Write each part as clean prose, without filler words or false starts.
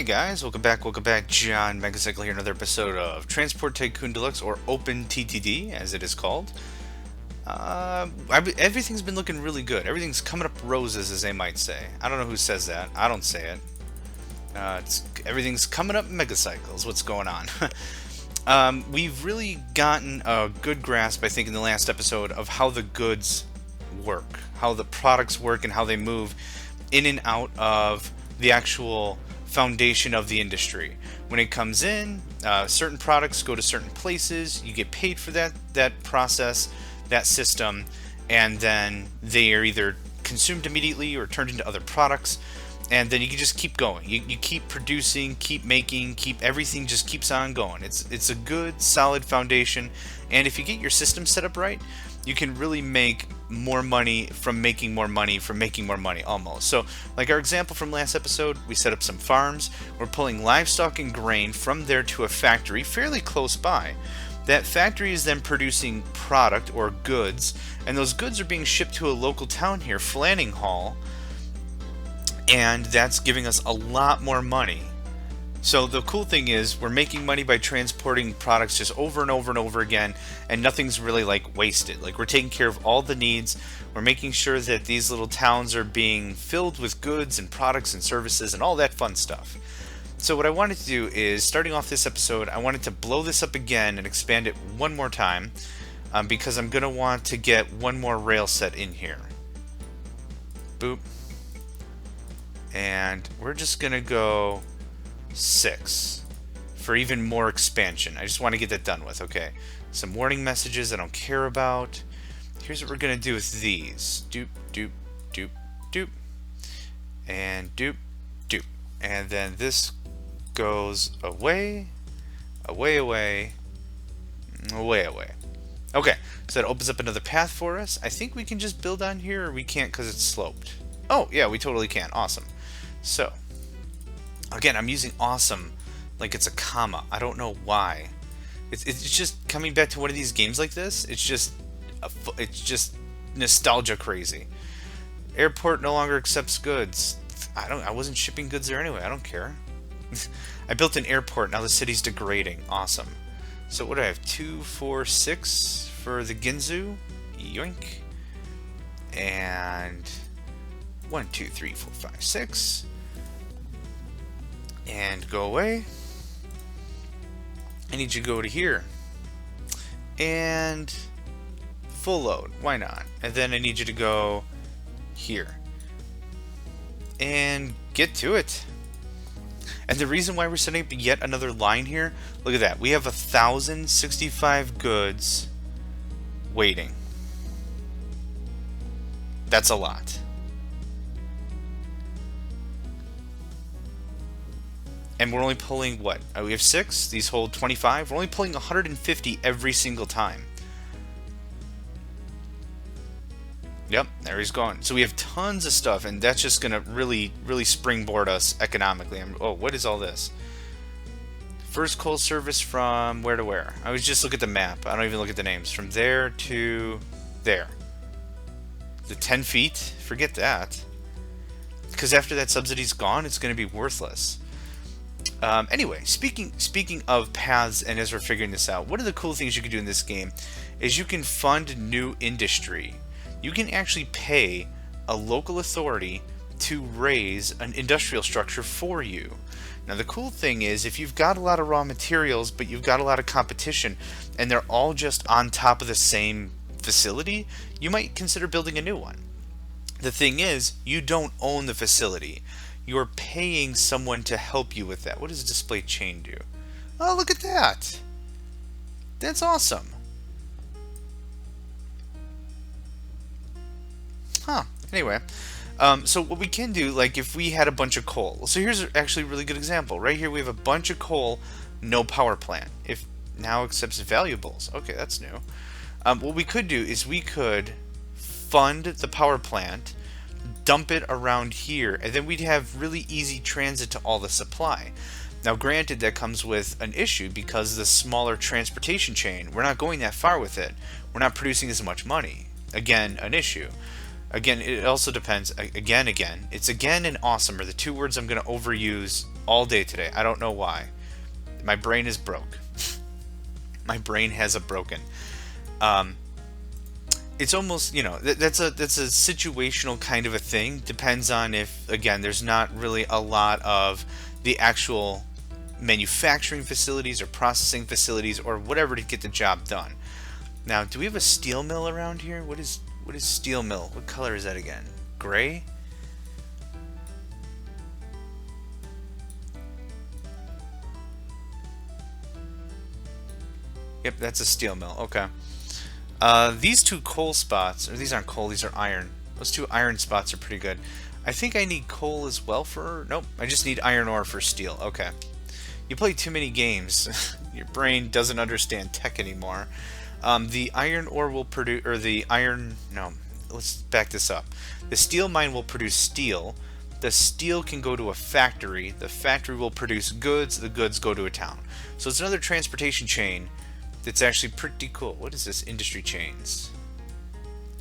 Hey guys, welcome back. John Megacycle here, another episode of Transport Tycoon Deluxe, or OpenTTD, as it is called. Everything's been looking really good. Everything's coming up roses, as they might say. I don't know who says that. I don't say it. Everything's coming up Megacycles. What's going on? We've really gotten a good grasp, I think, in the last episode of how the goods work, how the products work, and how they move in and out of the actual foundation of the industry. When it comes in, certain products go to certain places, you get paid for that process, that system, and then they are either consumed immediately or turned into other products, and then you can just keep going. You keep producing, keep making, everything just keeps on going. It's a good, solid foundation, and if you get your system set up right, you can really make more money from making more money almost. So like our example from last episode, we set up some farms. We're pulling livestock and grain from there to a factory fairly close by. That factory is then producing product or goods, and those goods are being shipped to a local town here, Flanning Hall, and that's giving us a lot more money. So the cool thing is we're making money by transporting products just over and over and over again, and nothing's really like wasted. Like, we're taking care of all the needs. We're making sure that these little towns are being filled with goods and products and services and all that fun stuff. So what I wanted to do is, starting off this episode, I wanted to blow this up again and expand it one more time, because I'm going to want to get one more rail set in here. Boop. And we're just going to go 6 for even more expansion. I just want to get that done with. Okay, some warning messages I don't care about. Here's what we're gonna do with these. Doop, doop, doop, doop, and doop, doop, and then this goes away, away, away, away, away. Okay, so that opens up another path for us. I think we can just build on here, or we can't because it's sloped. Oh yeah, we totally can. Awesome. So again, I'm using awesome like it's a comma. I don't know why. It's just coming back to one of these games like this. It's just nostalgia crazy. Airport no longer accepts goods. I wasn't shipping goods there anyway. I don't care. I built an airport. Now the city's degrading. Awesome. So what do I have? 2, 4, 6 for the Ginzu. Yoink. And 1, 2, 3, 4, 5, 6. And go away. I need you to go to here. And full load. Why not? And then I need you to go here. And get to it. And the reason why we're setting up yet another line here, look at that. We have 1,065 goods waiting. That's a lot. And we're only pulling, what? We have 6. These hold 25. We're only pulling 150 every single time. Yep, there he's gone. So we have tons of stuff, and that's just going to really, really springboard us economically. Oh, what is all this? First coal service from where to where? I was just look at the map. I don't even look at the names. From there to there. The 10 feet? Forget that. Because after that subsidy's gone, it's going to be worthless. Anyway, speaking of paths, and as we're figuring this out, one of the cool things you can do in this game is you can fund new industry. You can actually pay a local authority to raise an industrial structure for you. Now the cool thing is, if you've got a lot of raw materials but you've got a lot of competition and they're all just on top of the same facility, you might consider building a new one. The thing is, you don't own the facility. You're paying someone to help you with that. What does display chain do? Oh, look at that. That's awesome. Huh. Anyway, so what we can do, like if we had a bunch of coal. So here's actually a really good example. Right here we have a bunch of coal, no power plant. If now accepts valuables. Okay, that's new. What we could do is we could fund the power plant, dump it around here, and then we'd have really easy transit to all the supply. Now granted, that comes with an issue because the smaller transportation chain, we're not going that far with it. We're not producing as much money. Again, an issue. Again, it also depends. Again, it's again and awesome are the two words I'm going to overuse all day today. I don't know why. My brain is broke. My brain has a broken. It's almost, you know, that's a situational kind of a thing. Depends on if, again, there's not really a lot of the actual manufacturing facilities or processing facilities or whatever to get the job done. Now, do we have a steel mill around here? What is steel mill? What color is that again? Gray? Yep, that's a steel mill. Okay. These two coal spots, or these aren't coal, these are iron. Those two iron spots are pretty good. I think I need coal as well for... Nope, I just need iron ore for steel. Okay. You play too many games. Your brain doesn't understand tech anymore. The iron ore will produce... Or the iron... No, let's back this up. The steel mine will produce steel. The steel can go to a factory. The factory will produce goods. The goods go to a town. So it's another transportation chain that's actually pretty cool. What is this? Industry chains.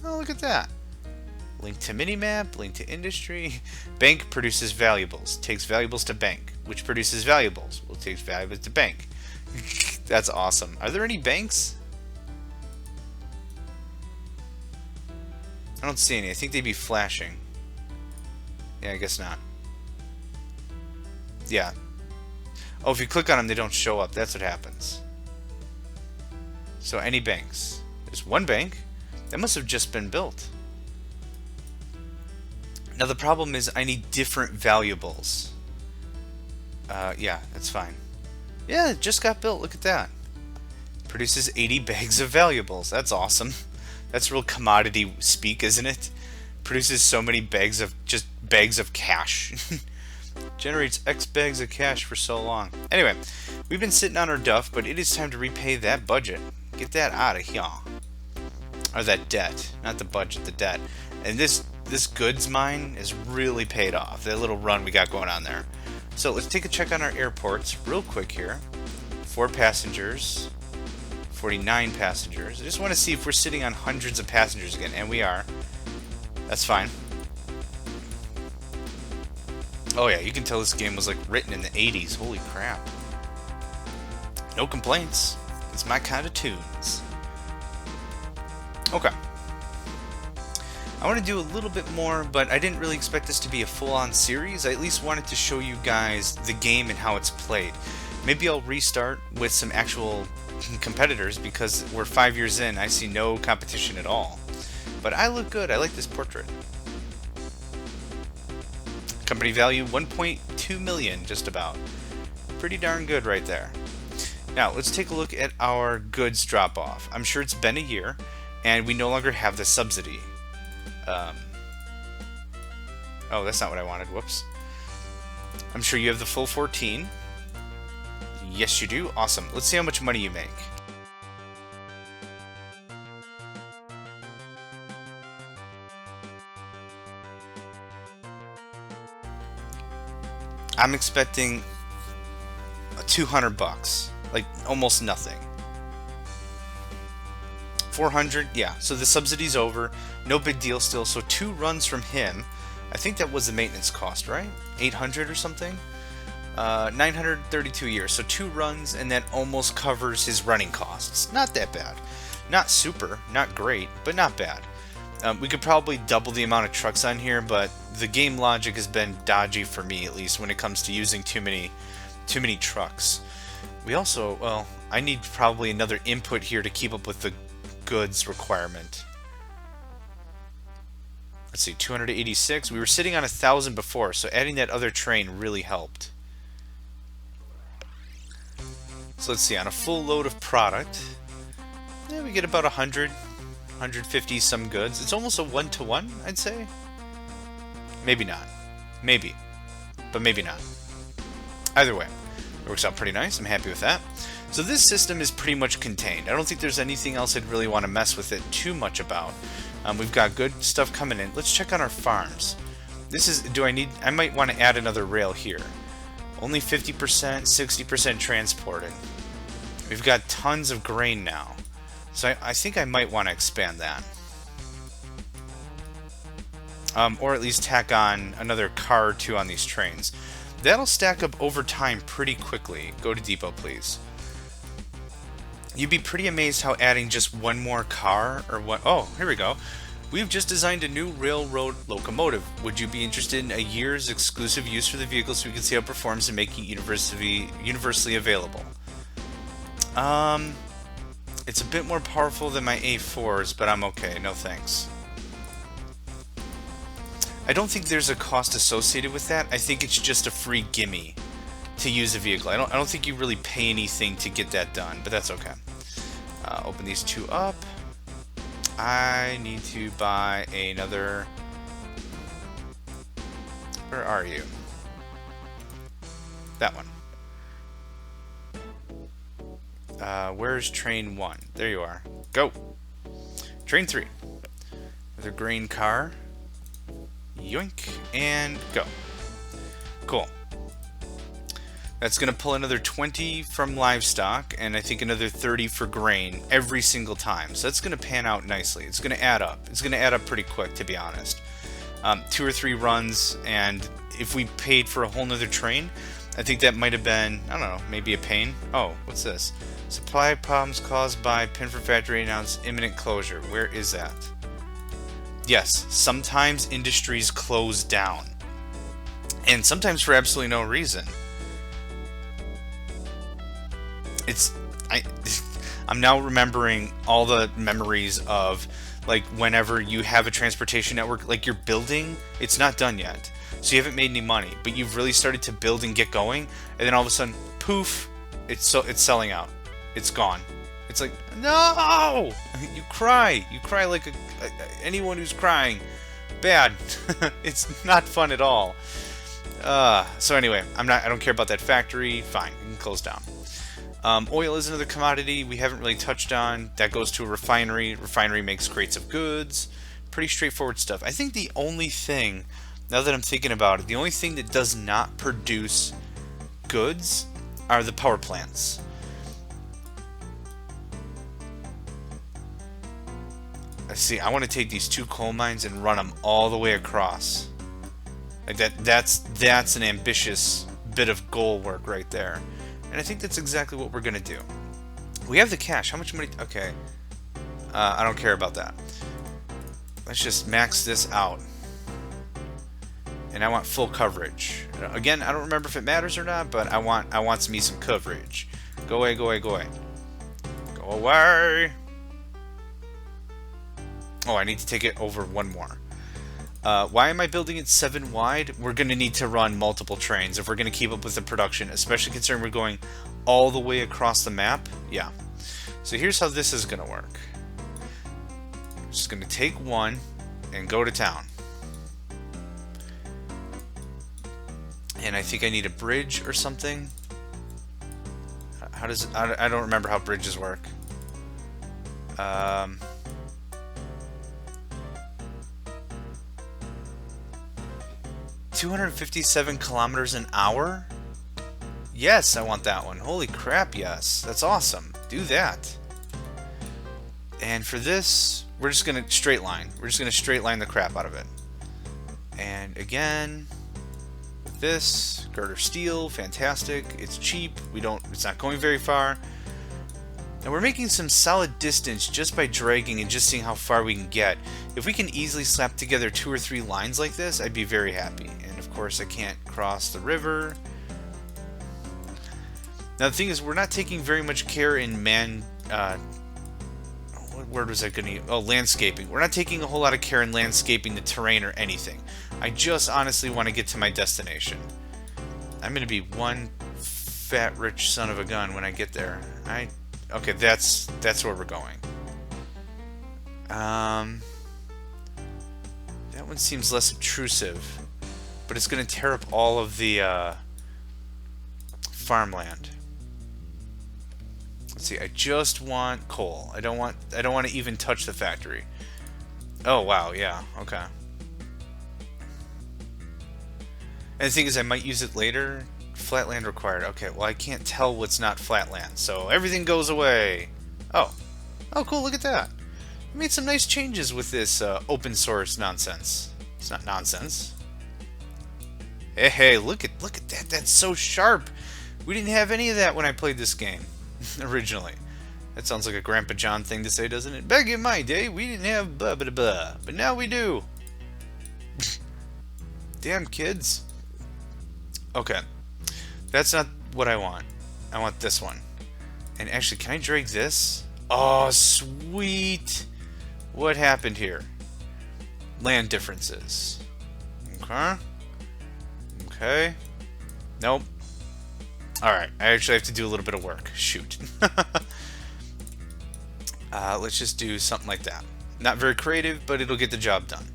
Oh, look at that. Link to minimap, link to industry. Bank produces valuables. Takes valuables to bank, which produces valuables. Well, takes valuables to bank. That's awesome. Are there any banks? I don't see any. I think they'd be flashing. Yeah, I guess not. Yeah. Oh, if you click on them, they don't show up. That's what happens. So any banks. There's one bank. That must have just been built. Now the problem is I need different valuables. Yeah, that's fine. Yeah, it just got built. Look at that. Produces 80 bags of valuables. That's awesome. That's real commodity speak, isn't it? Produces so many bags of cash. Generates X bags of cash for so long. Anyway, we've been sitting on our duff, but it is time to repay that budget. Get that out of here. Or that debt. Not the budget, the debt. And this goods mine is really paid off. That little run we got going on there. So let's take a check on our airports real quick here. 4 passengers. 49 passengers. I just want to see if we're sitting on hundreds of passengers again. And we are. That's fine. Oh yeah, you can tell this game was like written in the 80s. Holy crap. No complaints. It's my kind of tunes. Okay. I want to do a little bit more, but I didn't really expect this to be a full-on series. I at least wanted to show you guys the game and how it's played. Maybe I'll restart with some actual competitors because we're 5 years in. I see no competition at all. But I look good. I like this portrait. Company value 1.2 million, just about. Pretty darn good right there. Now, let's take a look at our goods drop-off. I'm sure it's been a year, and we no longer have the subsidy. Oh, that's not what I wanted. Whoops. I'm sure you have the full 14. Yes, you do. Awesome. Let's see how much money you make. I'm expecting 200 bucks. Like, almost nothing. 400, yeah. So the subsidy's over. No big deal still. So 2 runs from him. I think that was the maintenance cost, right? 800 or something? 932 a year. So 2 runs, and that almost covers his running costs. Not that bad. Not super, not great, but not bad. We could probably double the amount of trucks on here, but the game logic has been dodgy for me, at least, when it comes to using too many trucks. We also, well, I need probably another input here to keep up with the goods requirement. Let's see, 286. We were sitting on 1,000 before, so adding that other train really helped. So let's see, on a full load of product, yeah, we get about 100, 150 some goods. It's almost a 1-to-1, I'd say. Maybe not. Maybe. But maybe not. Either way, it works out pretty nice. I'm happy with that. So this system is pretty much contained. I don't think there's anything else I'd really want to mess with it too much about. We've got good stuff coming in. Let's check on our farms. This is, I might want to add another rail here. Only 50%, 60% transported. We've got tons of grain now. So I think I might want to expand that. or at least tack on another car or two on these trains. That'll stack up over time pretty quickly. Go to depot, please. You'd be pretty amazed how adding just one more car or what... Oh, here we go. We've just designed a new railroad locomotive. Would you be interested in a year's exclusive use for the vehicle so we can see how it performs and make it universally available? It's a bit more powerful than my A4s, but I'm okay. No thanks. I don't think there's a cost associated with that. I think it's just a free gimme to use the vehicle. I don't think you really pay anything to get that done, but that's okay. Open these two up. I need to buy another... Where are you? That one. Where's train 1? There you are. Go! Train 3. Another green car. Yoink. And go. Cool. That's going to pull another 20 from livestock, and I think another 30 for grain every single time. So that's going to pan out nicely. It's going to add up. It's going to add up pretty quick, to be honest. 2 or 3 runs, and if we paid for a whole nother train, I think that might have been, I don't know, maybe a pain. Oh, what's this? Supply problems caused by Pinford Factory announced imminent closure. Where is that? Yes, sometimes industries close down. And sometimes for absolutely no reason. I'm now remembering all the memories of, like, whenever you have a transportation network, like you're building, it's not done yet. So you haven't made any money, but you've really started to build and get going, and then all of a sudden, poof, it's selling out. It's gone. It's like, no! You cry like anyone who's crying. Bad. It's not fun at all. So anyway, I don't care about that factory. Fine, you can close down. Oil is another commodity we haven't really touched on. That goes to a refinery. Refinery makes crates of goods. Pretty straightforward stuff. I think the only thing, now that I'm thinking about it, the only thing that does not produce goods are the power plants. Let's see, I want to take these 2 coal mines and run them all the way across. Like that's an ambitious bit of goal work right there. And I think that's exactly what we're going to do. We have the cash. How much money? Okay. I don't care about that. Let's just max this out. And I want full coverage. Again, I don't remember if it matters or not, but I want me some coverage. Go away, go away, go away. Go away! Oh, I need to take it over 1 more. Why am I building it 7 wide? We're going to need to run multiple trains if we're going to keep up with the production, especially considering we're going all the way across the map. Yeah. So here's how this is going to work. I'm just going to take 1 and go to town. And I think I need a bridge or something. How does it, I don't remember how bridges work. 257 kilometers an hour? Yes, I want that one. Holy crap, yes. That's awesome. Do that. And for this, we're just going to straight line. We're just going to straight line the crap out of it. And again, with this, girder steel, fantastic. It's cheap. It's not going very far. And we're making some solid distance just by dragging and just seeing how far we can get. If we can easily slap together 2 or 3 lines like this, I'd be very happy. And of course, I can't cross the river. Now the thing is, we're not taking very much care in what word was I going to use? Oh, landscaping. We're not taking a whole lot of care in landscaping the terrain or anything. I just honestly want to get to my destination. I'm going to be one fat rich son of a gun when I get there. Okay, that's where we're going. That one seems less obtrusive, but it's going to tear up all of the farmland. Let's see. I just want coal. I don't want to even touch the factory. Oh wow, yeah, okay. And the thing is, I might use it later. Flatland required. Okay, well I can't tell what's not flatland, so everything goes away. Oh cool, look at that. I made some nice changes with this open source nonsense. It's not nonsense. Hey, hey, look at that. That's so sharp. We didn't have any of that when I played this game originally. That sounds like a Grandpa John thing to say, doesn't it? Back in my day, we didn't have blah blah blah, but now we do. Damn kids. Okay, that's not what I want. I want this one. And actually, can I drag this? Oh, sweet. What happened here? Land differences. Okay. Okay. Nope. Alright, I actually have to do a little bit of work. Shoot. Let's just do something like that. Not very creative, but it'll get the job done.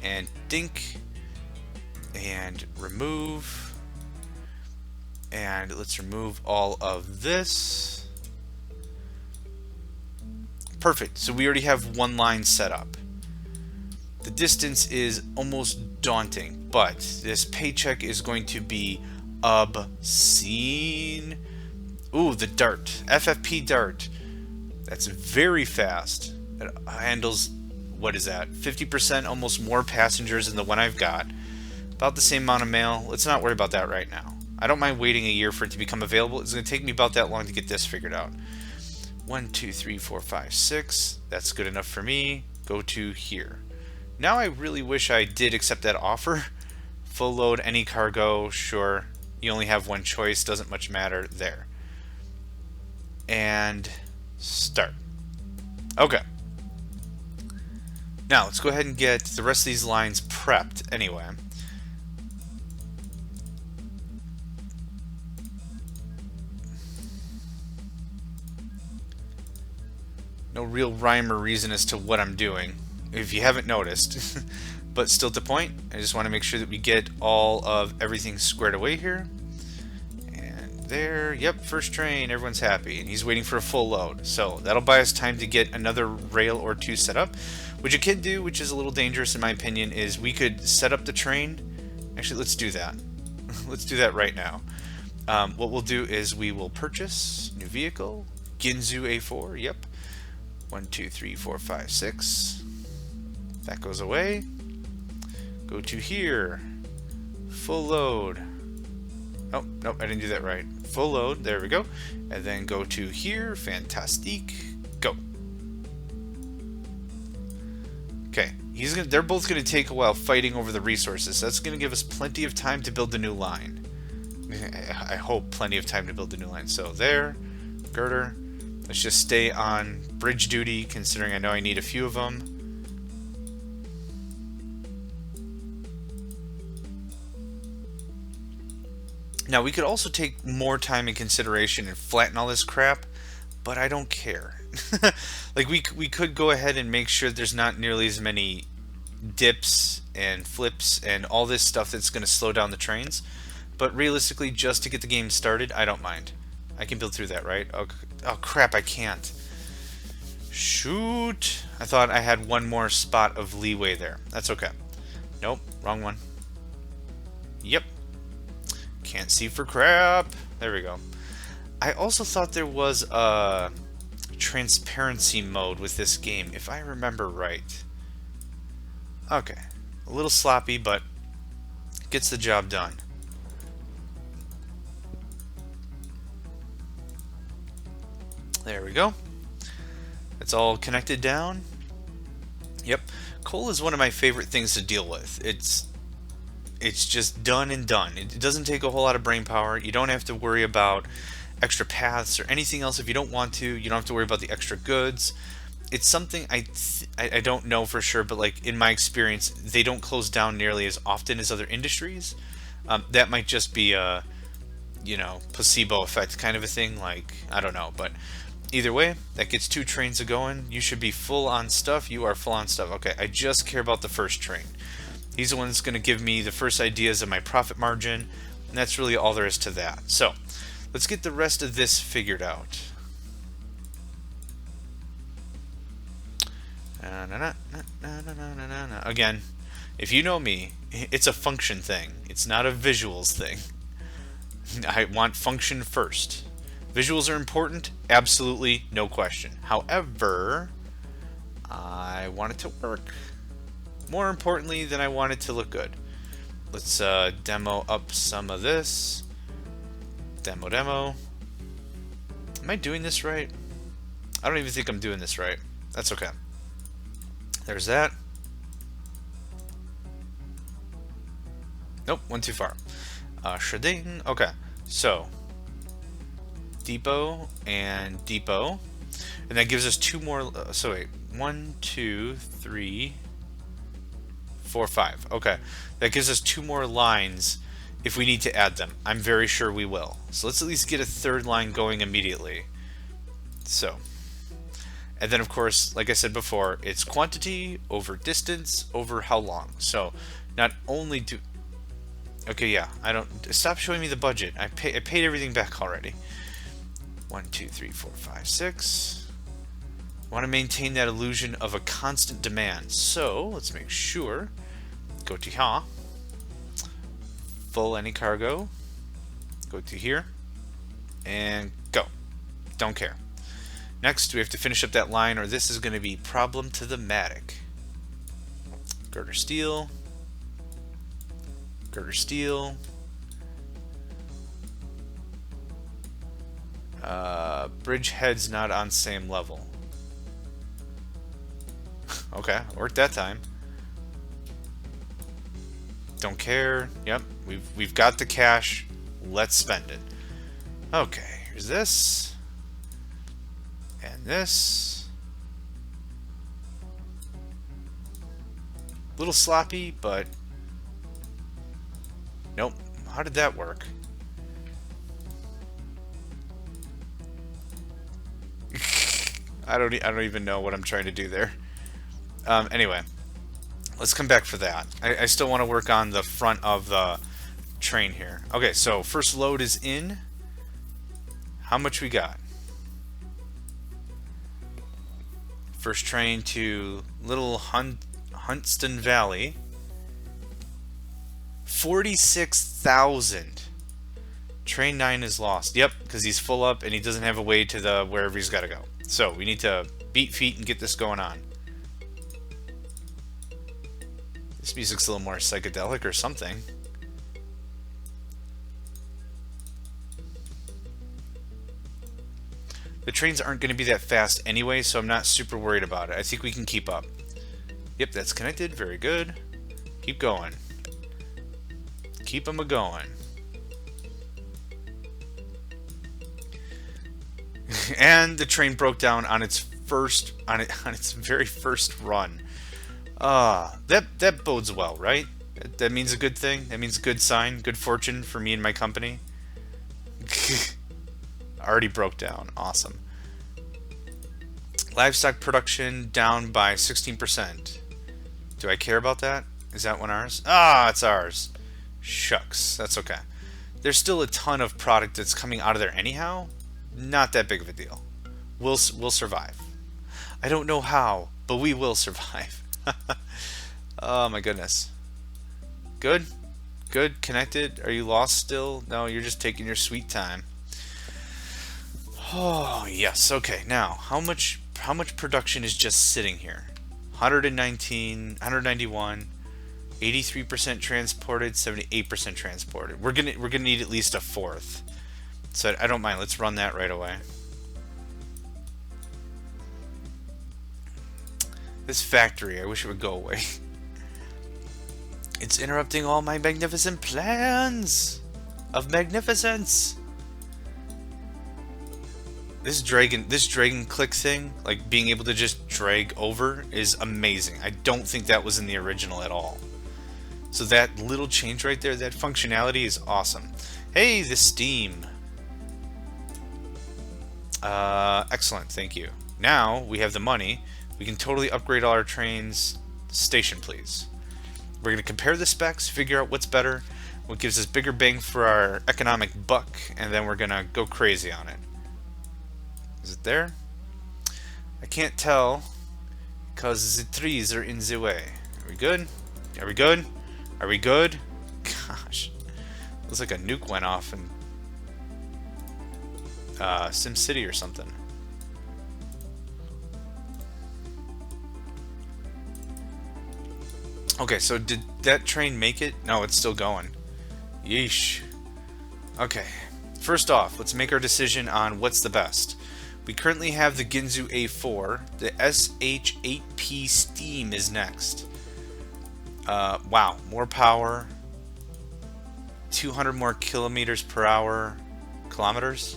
And dink. And remove. And let's remove all of this. Perfect. So we already have one line set up. The distance is almost daunting, but this paycheck is going to be obscene. Ooh, the dart. FFP dart. That's very fast. It handles, what is that? 50% almost more passengers than the one I've got. About the same amount of mail. Let's not worry about that right now. I don't mind waiting a year for it to become available. It's going to take me about that long to get this figured out. 1, 2, 3, 4, 5, 6. That's good enough for me. Go to here. Now I really wish I did accept that offer. Full load, any cargo, sure. You only have one choice, doesn't much matter. There. And start. Okay. Now let's go ahead and get the rest of these lines prepped anyway. No real rhyme or reason as to what I'm doing, if you haven't noticed. But still to point, I just want to make sure that we get all of everything squared away here. And there, yep, first train, everyone's happy. And he's waiting for a full load. So that'll buy us time to get another rail or two set up. What you could do, which is a little dangerous in my opinion, is we could set up the train. Actually, let's do that. Let's do that right now. What we'll do is we will purchase new vehicle, Ginzu A4, yep. 1, 2, 3, 4, 5, 6. That goes away. Go to here. Full load. Oh, nope, I didn't do that right. Full load, there we go. And then go to here. Fantastic. Go. Okay, they're both going to take a while fighting over the resources. That's going to give us plenty of time to build the new line. I hope plenty of time to build the new line. So there, girder. Let's just stay on bridge duty, considering I know I need a few of them. Now, we could also take more time in consideration and flatten all this crap, but I don't care. Like, we could go ahead and make sure there's not nearly as many dips and flips and all this stuff that's going to slow down the trains. But realistically, just to get the game started, I don't mind. I can build through that, right? Oh crap, I can't. Shoot! I thought I had one more spot of leeway there. That's okay. Nope, wrong one. Yep. Can't see for crap. There we go. I also thought there was a transparency mode with this game, if I remember right. Okay. A little sloppy, but gets the job done. There we go. It's all connected down. Yep. Coal is one of my favorite things to deal with. It's just done and done. It doesn't take a whole lot of brain power. You don't have to worry about extra paths or anything else if you don't want to. You don't have to worry about the extra goods. It's something I don't know for sure, but like in my experience, they don't close down nearly as often as other industries. That might just be a, you know, placebo effect kind of a thing. Like, I don't know, but either way, that gets 2 trains a going. You should be full on stuff. You are full on stuff. Okay, I just care about the first train. He's the one that's going to give me the first ideas of my profit margin, and that's really all there is to that. So, let's get the rest of this figured out. Again, if you know me, it's a function thing. It's not a visuals thing. I want function first. Visuals are important, absolutely, no question. However, I want it to work. more importantly than I want it to look good. Let's demo up some of this. Demo. Am I doing this right? I don't even think I'm doing this right. That's okay. There's that. Nope, went too far. Shredding. Okay, so depot and depot, and that gives us two more. So wait, 1, 2, 3, 4, 5. Okay, that gives us two more lines if we need to add them. I'm very sure we will. So let's at least get a third line going immediately. So, and then of course, like I said before, it's quantity over distance over how long. So not only do, okay, yeah, I don't, stop showing me the budget. I paid everything back already. 1, 2, 3, 4, 5, 6. I want to maintain that illusion of a constant demand. So let's make sure. Go to here. Full any cargo. Go to here. And go. Don't care. Next, we have to finish up that line, or this is going to be problem to the matic. Girder steel. Girder steel. Bridge head's not on same level. Okay, worked that time. Don't care. Yep, we've got the cash. Let's spend it. Okay, here's this. And this. Little sloppy, but nope. How did that work? I don't even know what I'm trying to do there. Anyway, let's come back for that. I still want to work on the front of the train here. Okay, so first load is in. How much we got? First train to Little Huntston Valley. 46,000. Train 9 is lost. Yep, because he's full up and he doesn't have a way to the wherever he's got to go. So we need to beat feet and get this going on. This music's a little more psychedelic or something. The trains aren't going to be that fast anyway, so I'm not super worried about it. I think we can keep up. Yep, that's connected. Very good. Keep going. Keep them a-going. And the train broke down on its very first run. That bodes well, right? That means a good thing. That means a good sign, good fortune for me and my company. Already broke down. Awesome. Livestock production down by 16%. Do I care about that? Is that one ours? Ah, it's ours. Shucks. That's okay. There's still a ton of product that's coming out of there anyhow. Not that big of a deal. We'll survive. I don't know how, but we will survive. Oh my goodness. Good? Good? Connected? Are you lost still? No, you're just taking your sweet time. Oh, yes. Okay, now, how much production is just sitting here? 119, 191, 83% transported, 78% transported. We're gonna need at least a fourth. So I don't mind. Let's run that right away. This factory, I wish it would go away. It's interrupting all my magnificent plans of magnificence. This dragon click thing, like being able to just drag over, is amazing. I don't think that was in the original at all. So that little change right there, that functionality is awesome. Hey, the steam. Excellent, thank you. Now we have the money. We can totally upgrade all our trains. Station, please. We're going to compare the specs, figure out what's better, what gives us bigger bang for our economic buck, and then we're going to go crazy on it. Is it there? I can't tell because the trees are in the way. Are we good? Are we good? Are we good? Gosh. Looks like a nuke went off in Sim City or something. Okay, so did that train make it? No, it's still going. Yeesh. Okay. First off, let's make our decision on what's the best. We currently have the Ginzu A4. The SH8P Steam is next. Wow, more power. 200 more kilometers per hour. Kilometers?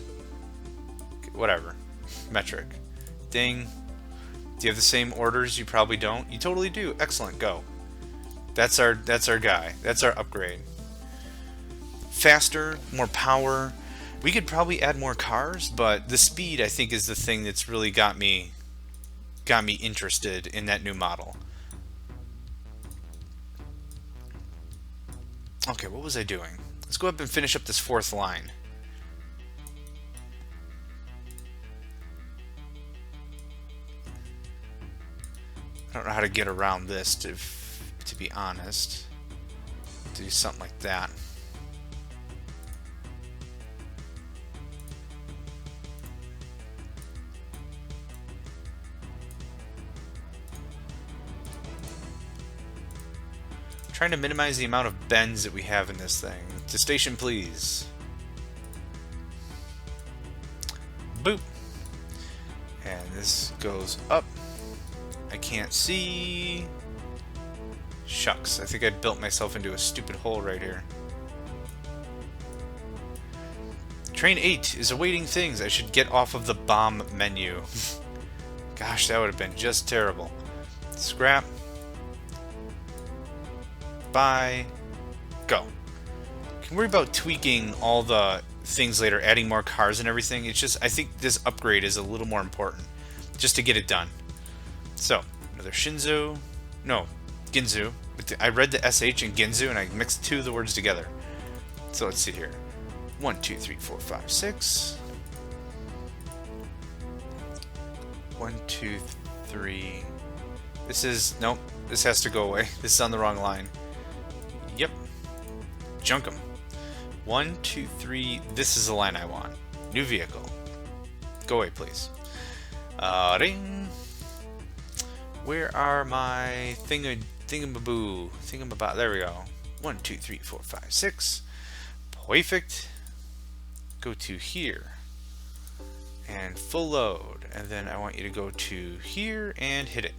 Whatever. Metric. Ding. Do you have the same orders? You probably don't. You totally do. Excellent. Go. That's our guy. That's our upgrade. Faster, more power. We could probably add more cars, but the speed I think is the thing that's really got me interested in that new model. Okay, what was I doing? Let's go up and finish up this fourth line. I don't know how to get around this, to be honest. Do something like that. Trying to minimize the amount of bends that we have in this thing. To station, please. Boop. And this goes up. I can't see. Shucks, I think I built myself into a stupid hole right here. Train 8 is awaiting things. I should get off of the bomb menu. Gosh, that would have been just terrible. Scrap. Bye. Go. You can worry about tweaking all the things later, adding more cars and everything. It's just, I think this upgrade is a little more important, just to get it done. So, another Shinzo. No, Ginzu. I read the SH in Ginzu and I mixed two of the words together. So let's see here. 1, 2, 3, 4, 5, 6. 1, 2, 3. This is, nope, this has to go away. This is on the wrong line. Yep. Junk 'em. 1, 2, 3. This is the line I want. New vehicle. Go away, please. Ring. Where are my thingamaboo? Thingamabot. There we go. 1, 2, 3, 4, 5, 6. Perfect. Go to here. And full load. And then I want you to go to here and hit it.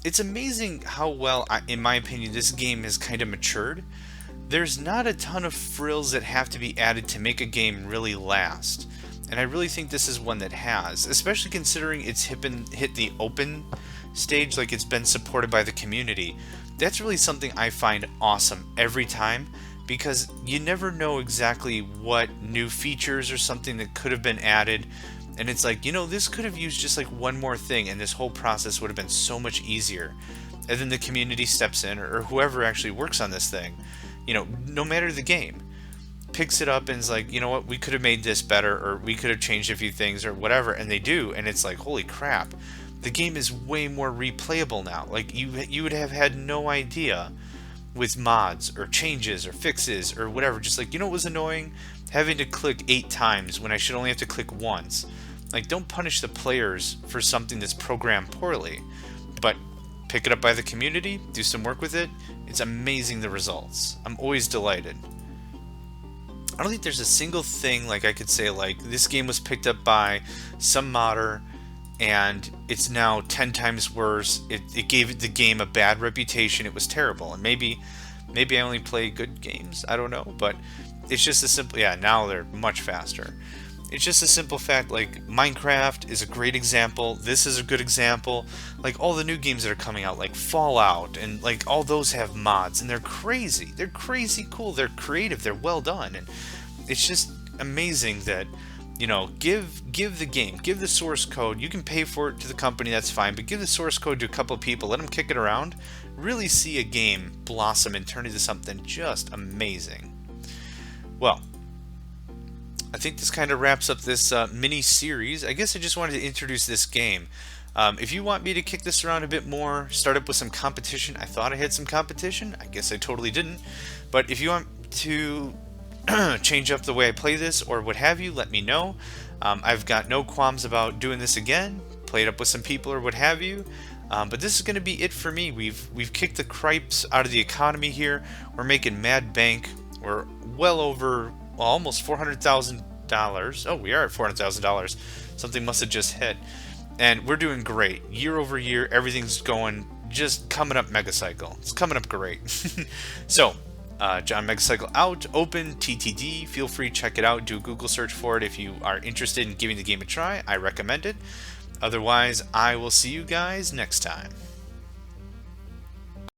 It's amazing how well, in my opinion, this game has kind of matured. There's not a ton of frills that have to be added to make a game really last. And I really think this is one that has, especially considering it's hit the open stage, like it's been supported by the community. That's really something I find awesome every time, because you never know exactly what new features or something that could have been added. And it's like, you know, this could have used just like one more thing and this whole process would have been so much easier. And then the community steps in, or whoever actually works on this thing, you know, no matter the game, picks it up and is like, you know what, we could have made this better, or we could have changed a few things or whatever, and they do, and it's like, holy crap, the game is way more replayable now. Like you would have had no idea with mods or changes or fixes or whatever. Just like, you know what was annoying? Having to click 8 times when I should only have to click once. Like, don't punish the players for something that's programmed poorly, but pick it up by the community, do some work with it. It's amazing, the results. I'm always delighted. I don't think there's a single thing like I could say like this game was picked up by some modder and it's now 10 times worse. It gave the game a bad reputation. It was terrible. And maybe I only play good games. I don't know. But it's just a simple, yeah, now they're much faster. It's just a simple fact, like Minecraft is a great example. This is a good example. Like all the new games that are coming out, like Fallout, and like all those have mods, and they're crazy. They're crazy cool. They're creative. They're well done, and it's just amazing that, you know, give the game, give the source code. You can pay for it to the company, that's fine, but give the source code to a couple of people. Let them kick it around. Really see a game blossom and turn into something just amazing. Well, I think this kind of wraps up this mini series. I guess I just wanted to introduce this game. If you want me to kick this around a bit more, start up with some competition. I thought I had some competition. I guess I totally didn't. But if you want to change up the way I play this or what have you, let me know. I've got no qualms about doing this again. played up with some people or what have you. But this is going to be it for me. We've kicked the cripes out of the economy here. We're making mad bank. We're well over almost $400,000. Oh, we are at $400,000. Something must have just hit. And we're doing great. Year over year, everything's going just coming up Megacycle. It's coming up great. So, John Megacycle out. OpenTTD. Feel free to check it out. Do a Google search for it if you are interested in giving the game a try. I recommend it. Otherwise, I will see you guys next time.